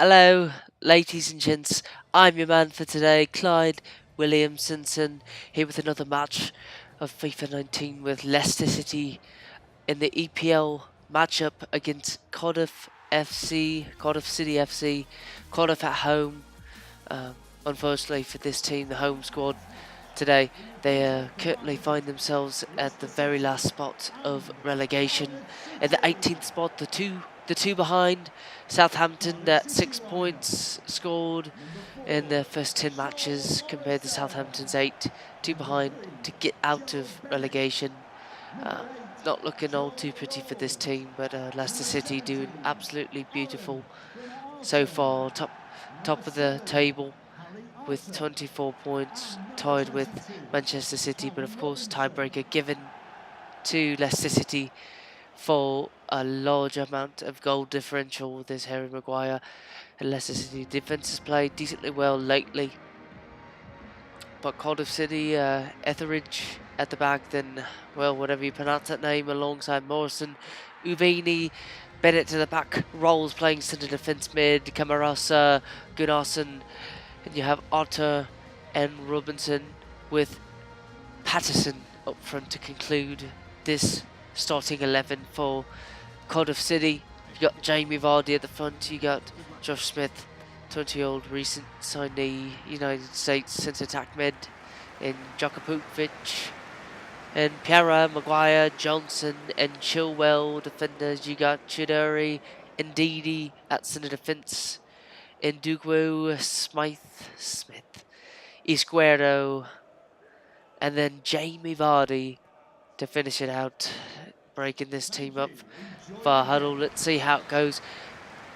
Hello, ladies and gents. I'm your man for today, Clyde Williamson, here with another match of FIFA 19 with Leicester City in the EPL matchup against Cardiff City FC, Cardiff at home. Um, Unfortunately for this team, the home squad today, they currently find themselves at the very last spot of relegation. In the 18th spot, the two behind Southampton at 6 points scored in their first 10 matches compared to Southampton's 8, two behind to get out of relegation. Uh, Not looking all too pretty for this team, but Leicester City doing absolutely beautiful so far, top of the table with 24 points, tied with Manchester City, but of course tiebreaker given to Leicester City for a large amount of goal differential with this Harry Maguire. And Leicester City defence has played decently well lately, but Cardiff City, Etheridge at the back, then, well, whatever you pronounce that name, alongside Morrison, Uvini, Bennett to the back, Rolls playing centre defence mid, Camarasa, Gunnarsson, and you have Otter and Robinson with Patterson up front to conclude this starting 11 for Cardiff City. You got Jamie Vardy at the front, you got Josh Smith, 20-year-old recent signee, United States centre attack mid, in Djokovic, and Piara, Maguire, Johnson, and Chilwell defenders. You got Chidori and Didi at centre defence, Ndugwu, Smith, Izquierdo, and then Jamie Vardy to finish it out, breaking this team up for a huddle. Let's see how it goes.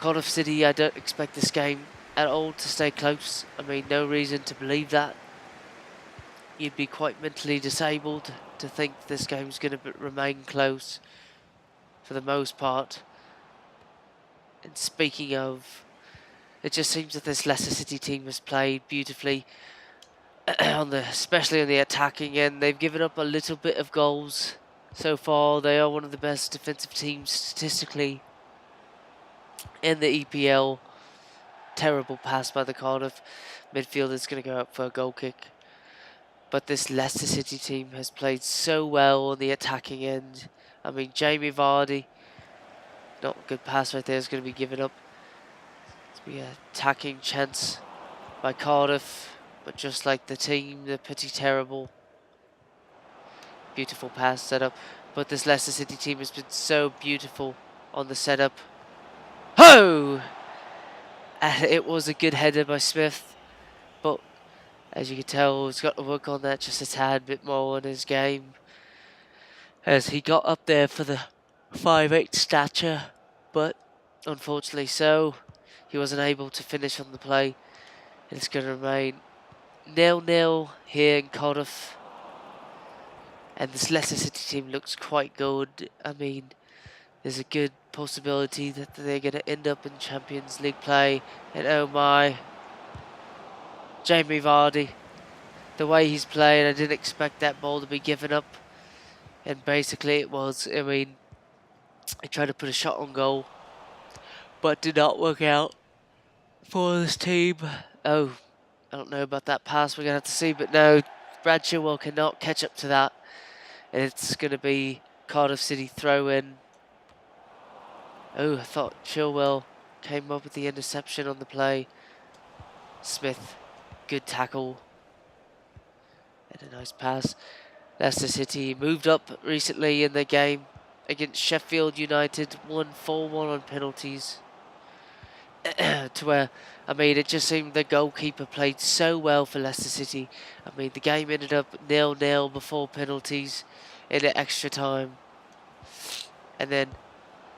Cardiff City, I don't expect this game at all to stay close. I mean, no reason to believe that. You'd be quite mentally disabled to think this game's going to remain close for the most part. And speaking of, it just seems that this Leicester City team has played beautifully, especially on the attacking end. They've given up a little bit of goals so far. They are one of the best defensive teams statistically in the EPL. Terrible pass by the Cardiff midfielder is going to go up for a goal kick. But this Leicester City team has played so well on the attacking end. I mean, Jamie Vardy, not a good pass right there, is going to be given up. It's going to be an attacking chance by Cardiff. But just like the team, they're pretty terrible. Beautiful pass setup. But this Leicester City team has been so beautiful on the setup. Ho! It was a good header by Smith. But as you can tell, he's got to work on that just a tad bit more in his game, as he got up there for the 5'8" stature. But unfortunately so, he wasn't able to finish on the play. And it's going to remain 0-0 here in Cardiff. And this Leicester City team looks quite good. I mean, there's a good possibility that they're going to end up in Champions League play. And oh my, Jamie Vardy, the way he's playing, I didn't expect that ball to be given up. And basically it was, I mean, he tried to put a shot on goal, but did not work out for this team. Oh, I don't know about that pass, we're going to have to see. But no, Brad Chilwell cannot catch up to that. And it's going to be Cardiff City throw in. Oh, I thought Chilwell came up with the interception on the play. Smith, good tackle. And a nice pass. Leicester City moved up recently in the game against Sheffield United, won 4-1 on penalties. To where, I mean, it just seemed the goalkeeper played so well for Leicester City. I mean, the game ended up 0-0 before penalties in the extra time. And then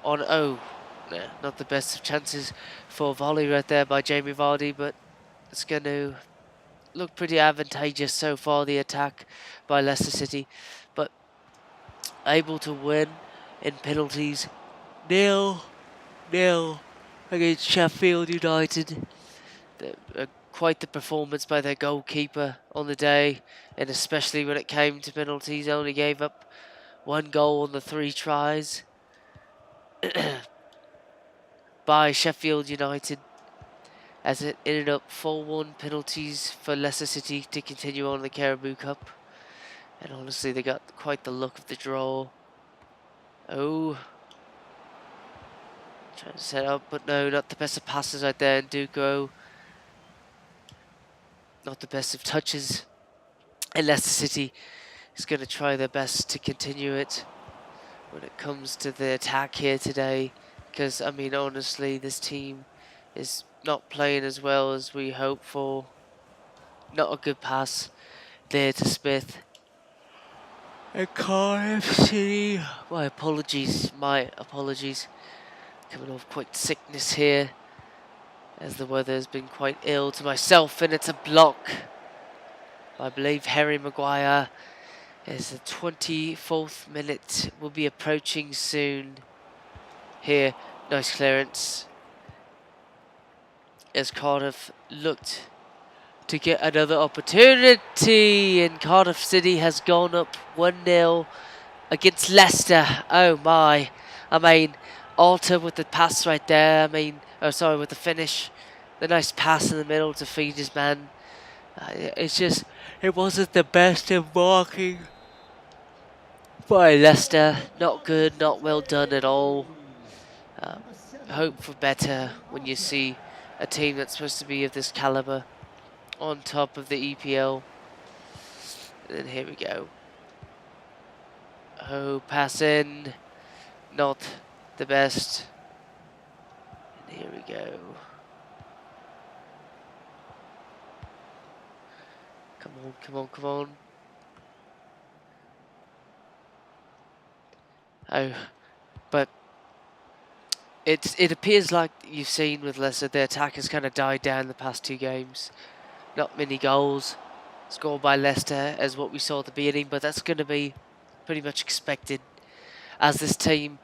not the best of chances for a volley right there by Jamie Vardy, but it's going to look pretty advantageous so far, the attack by Leicester City. But able to win in penalties, 0-0 against Sheffield United. Quite the performance by their goalkeeper on the day, and especially when it came to penalties, only gave up 1 goal on the 3 tries by Sheffield United. as it ended up 4-1 penalties for Leicester City to continue on the Carabao Cup. And honestly, they got quite the look of the draw. Oh, trying to set up, but no, not the best of passes right there. And Duco, not the best of touches. And Leicester City is going to try their best to continue it when it comes to the attack here today. Because, I mean, honestly, this team is not playing as well as we hoped for. Not a good pass there to Smith. And Cardiff City. My apologies. Coming off quite sickness here, as the weather has been quite ill to myself, and it's a block. I believe Harry Maguire. As the 24th minute will be approaching soon. Here, nice clearance. As Cardiff looked to get another opportunity, and Cardiff City has gone up 1-0 against Leicester. Oh my. I mean, Alter with the pass right there. With the finish. The nice pass in the middle to feed his man. It wasn't the best of marking by Leicester. Not good, not well done at all. Hope for better when you see a team that's supposed to be of this caliber on top of the EPL. And then here we go. Oh, pass in. Not the best. And here we go. Come on, come on, come on. Oh, but it appears like you've seen with Leicester, the attack has kind of died down the past 2 games. Not many goals scored by Leicester as what we saw at the beginning, but that's going to be pretty much expected, as this team,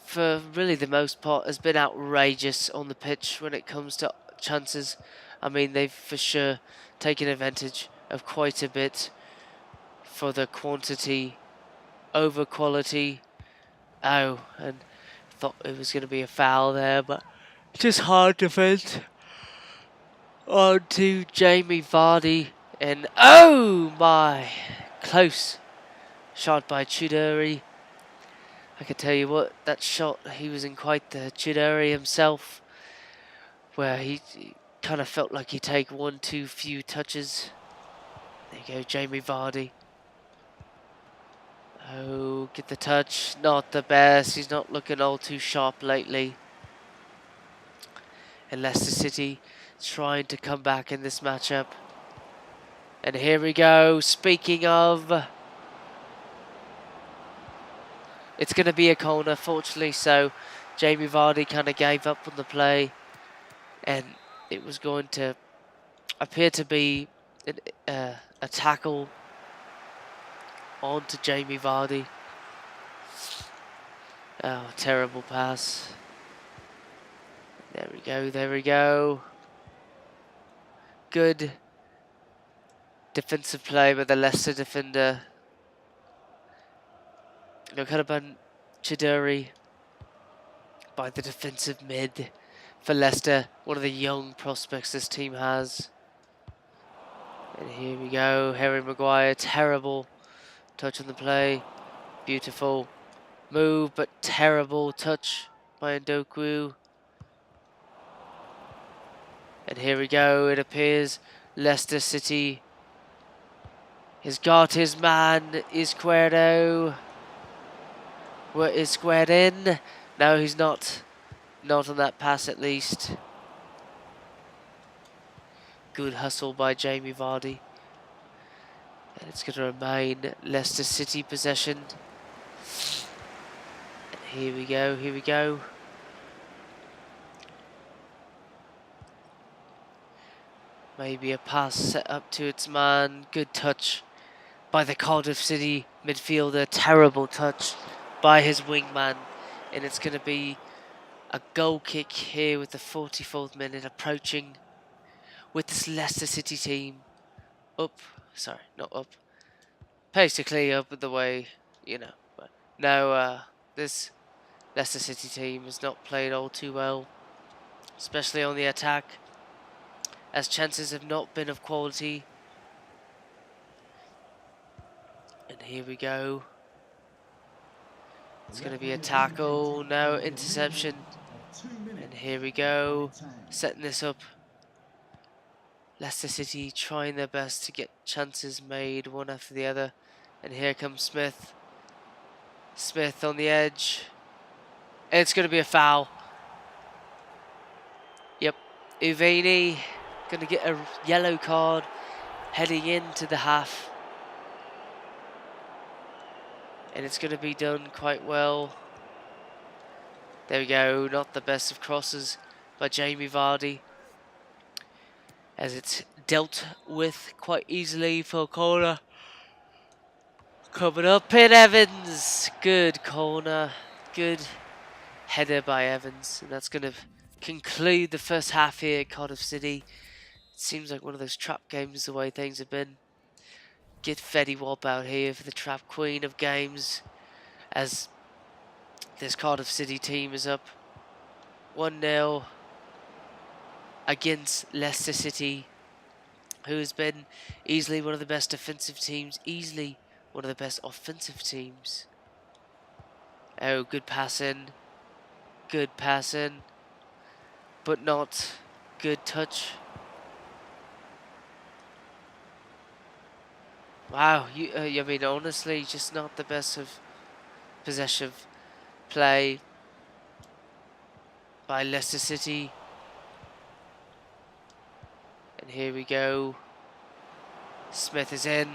for really the most part, has been outrageous on the pitch when it comes to chances. I mean, they've for sure taken advantage of quite a bit for the quantity over quality. Oh, and thought it was going to be a foul there, but just hard defence. On to Jamie Vardy, and oh my, close shot by Chuduri. I can tell you what, that shot, he was in quite the Chuduri himself, where he kind of felt like he'd take 1 too few touches. There you go, Jamie Vardy. Oh, get the touch, not the best. He's not looking all too sharp lately. And Leicester City trying to come back in this matchup. And here we go, speaking of, it's going to be a corner, fortunately, so Jamie Vardy kind of gave up on the play, and it was going to appear to be a tackle onto Jamie Vardy. Oh, terrible pass. There we go, there we go. Good defensive play by the Leicester defender. Nokaraban Chiduri by the defensive mid for Leicester, one of the young prospects this team has. And here we go, Harry Maguire, terrible touch on the play, beautiful move, but terrible touch by Ndoku. And here we go, it appears Leicester City has got his man, Izquierdo. Where is squared in? No, he's not. Not on that pass at least. Good hustle by Jamie Vardy. And it's going to remain Leicester City possession. And here we go, here we go. Maybe a pass set up to its man. Good touch by the Cardiff City midfielder. Terrible touch by his wingman. And it's going to be a goal kick here with the 44th minute approaching, with this Leicester City team up, sorry, not up, basically up the way, you know. But no, this Leicester City team has not played all too well, especially on the attack. as chances have not been of quality. And here we go. It's going to be a tackle, no interception. And here we go, setting this up. Leicester City trying their best to get chances made one after the other. And here comes Smith. Smith on the edge. And it's going to be a foul. Yep, Uveni going to get a yellow card heading into the half. And it's going to be done quite well. There we go, not the best of crosses by Jamie Vardy, as it's dealt with quite easily for corner. Coming up in Evans, good corner, good header by Evans, and that's going to conclude the first half here at Cardiff City. It seems like one of those trap games the way things have been. Get Fetty Wap out here for the trap queen of games, as this Cardiff City team is up 1-0 against Leicester City, who has been easily one of the best defensive teams, easily one of the best offensive teams. Oh, good passing, but not good touch. Wow, I mean, honestly, just not the best of possession play by Leicester City. And here we go. Smith is in.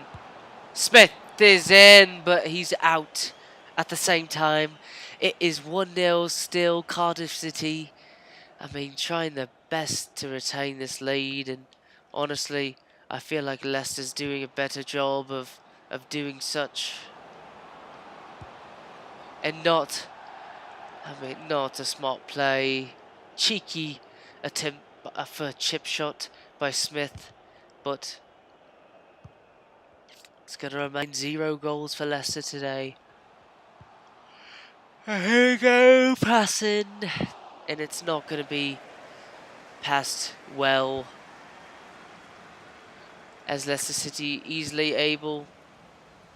Smith is in, but he's out at the same time. It is 1-0 still, Cardiff City. I mean, trying their best to retain this lead, and honestly, I feel like Leicester's doing a better job of doing such. And not a smart play. Cheeky attempt for a chip shot by Smith, but it's going to remain 0 goals for Leicester today. Here we go, passing, and it's not going to be passed well, as Leicester City easily able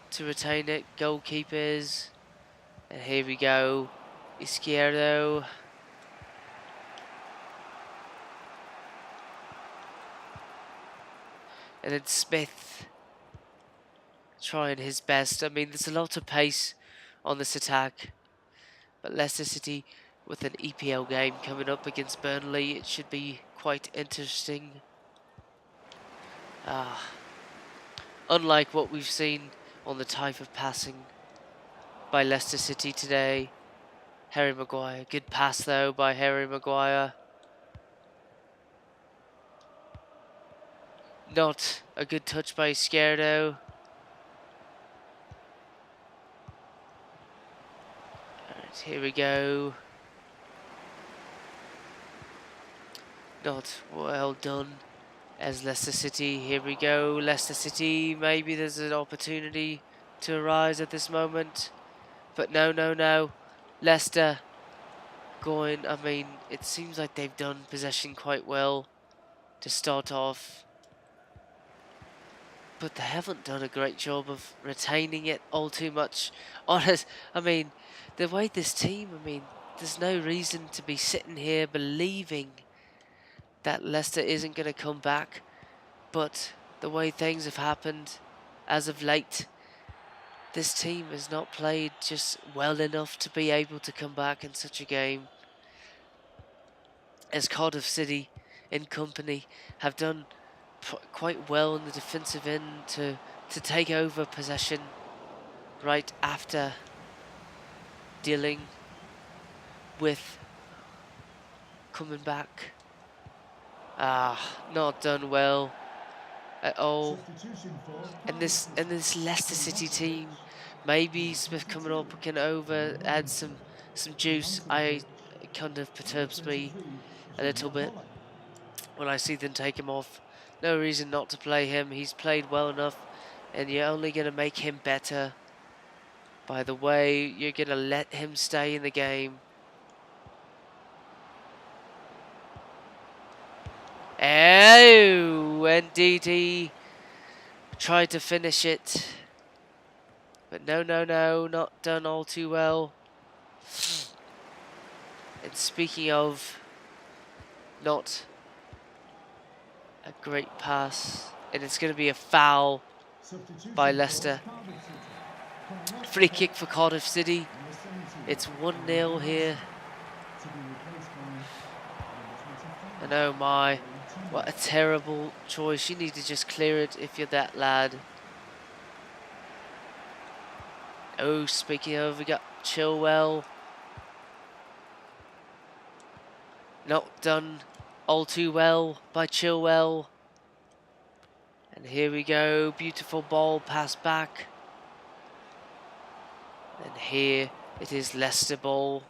to retain it. Goalkeepers, and here we go, Izquierdo. And then Smith trying his best. I mean, there's a lot of pace on this attack, but Leicester City with an EPL game coming up against Burnley, it should be quite interesting. Unlike what we've seen on the type of passing by Leicester City today. Harry Maguire, good pass though by Harry Maguire. Not a good touch by Izquierdo. Alright, here we go. Not well done as Leicester City. Here we go, Leicester City. Maybe there's an opportunity to arise at this moment. But no. Leicester going, I mean, it seems like they've done possession quite well to start off, but they haven't done a great job of retaining it all too much. Honest, I mean, the way this team, I mean, there's no reason to be sitting here believing that Leicester isn't going to come back, but the way things have happened as of late, this team has not played just well enough to be able to come back in such a game. As Cardiff City and company have done quite well in the defensive end to take over possession right after dealing with coming back. Not done well at all. And this Leicester City team, maybe Smith coming up can add some juice. It kind of perturbs me a little bit when I see them take him off. No reason not to play him. He's played well enough, and you're only going to make him better by the way you're going to let him stay in the game. Oh, indeed he tried to finish it. But no, not done all too well. And speaking of not a great pass, and it's going to be a foul by Leicester. Free kick for Cardiff City. It's 1-0 here. And oh my, what a terrible choice. You need to just clear it if you're that lad. Oh, speaking of, we got Chilwell. Not done all too well by Chilwell. And here we go, beautiful ball pass back. And here it is Leicester ball.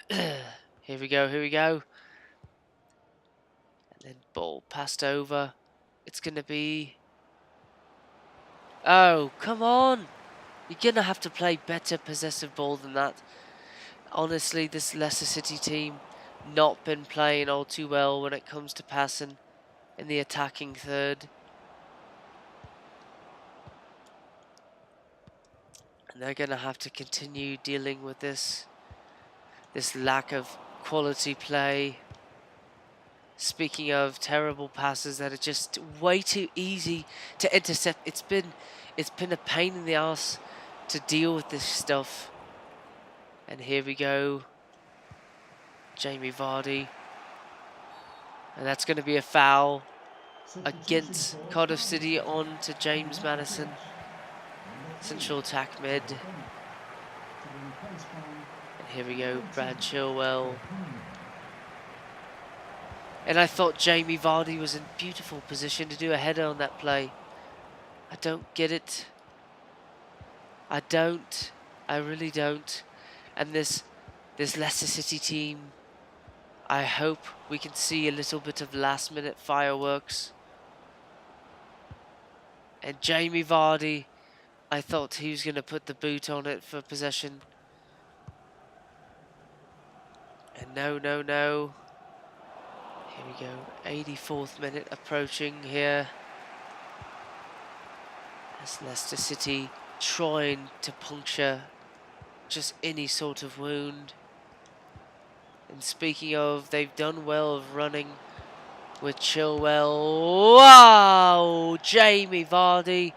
Here we go. And then ball passed over. It's going to be... Oh, come on. You're going to have to play better possessive ball than that. Honestly, this Leicester City team not been playing all too well when it comes to passing in the attacking third. And they're going to have to continue dealing with this lack of quality play. Speaking of terrible passes that are just way too easy to intercept, it's been a pain in the arse to deal with this stuff. And here we go, Jamie Vardy, and that's going to be a foul against Cardiff City on to James Maddison, central attack mid. And here we go, Brad Chilwell. And I thought Jamie Vardy was in beautiful position to do a header on that play. I don't get it. I really don't. And this Leicester City team, I hope we can see a little bit of last minute fireworks. And Jamie Vardy, I thought he was going to put the boot on it for possession. And no. Here we go, 84th minute approaching here. As Leicester City trying to puncture just any sort of wound. And speaking of, they've done well of running with Chilwell. Wow, Jamie Vardy.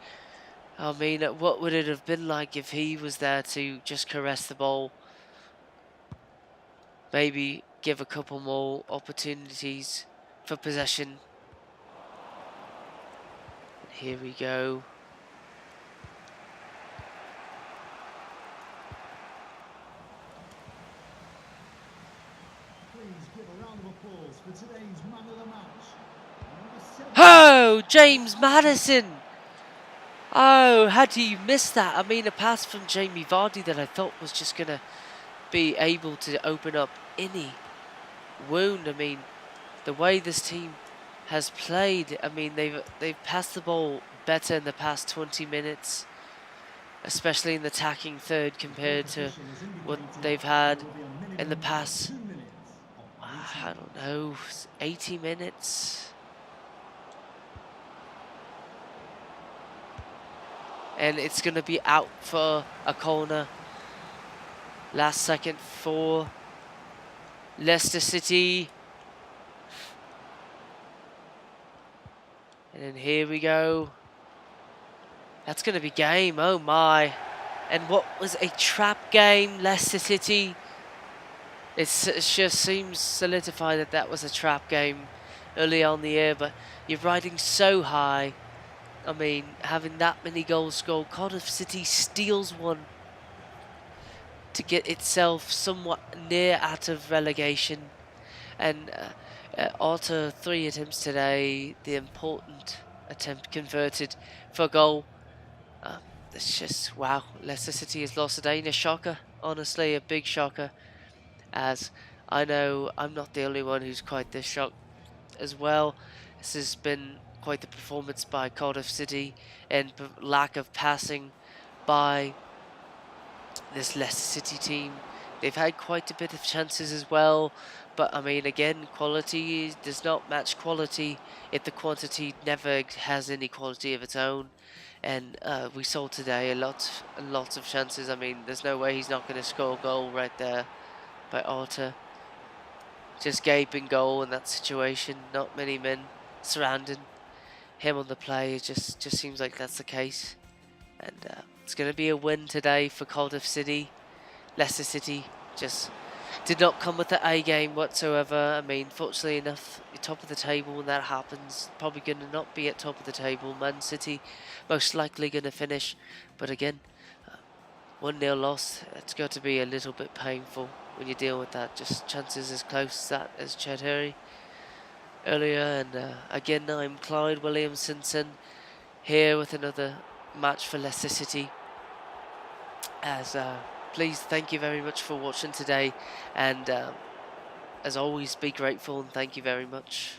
I mean, what would it have been like if he was there to just caress the ball? Maybe give a couple more opportunities for possession. And here we go. Oh, James Maddison! Oh, how do you miss that? I mean, a pass from Jamie Vardy that I thought was just going to be able to open up any wound. I mean, the way this team has played, I mean, they've passed the ball better in the past 20 minutes, especially in the attacking third compared to what they've had in the past, I don't know, 80 minutes. And it's going to be out for a corner. Last second for Leicester City. And then here we go. That's going to be game. Oh my. And what was a trap game, Leicester City. It just seems solidified that was a trap game early on in the year. But you're riding so high. I mean, having that many goals scored, Cardiff City steals one to get itself somewhat near out of relegation. And after 3 attempts today, the important attempt converted for a goal. It's just, wow, Leicester City has lost today in a shocker. Honestly, a big shocker. As I know I'm not the only one who's quite this shocked as well. This has been quite the performance by Cardiff City and lack of passing by this Leicester City team. They've had quite a bit of chances as well, but I mean, again, quality does not match quality if the quantity never has any quality of its own. And we saw today a lot of chances. I mean, there's no way he's not going to score a goal right there by Arthur. Just gaping goal in that situation. Not many men surrounding him on the play. It just seems like that's the case. And it's going to be a win today for Cardiff City. Leicester City just did not come with the A game whatsoever. I mean, fortunately enough, you're top of the table when that happens. Probably going to not be at top of the table. Man City most likely going to finish. But again, 1-0 loss, it's got to be a little bit painful when you deal with that. Just chances as close as that as Chad earlier. And again, I'm Clyde Williamson here with another match for Leicester City. As please, thank you very much for watching today, and as always, be grateful and thank you very much.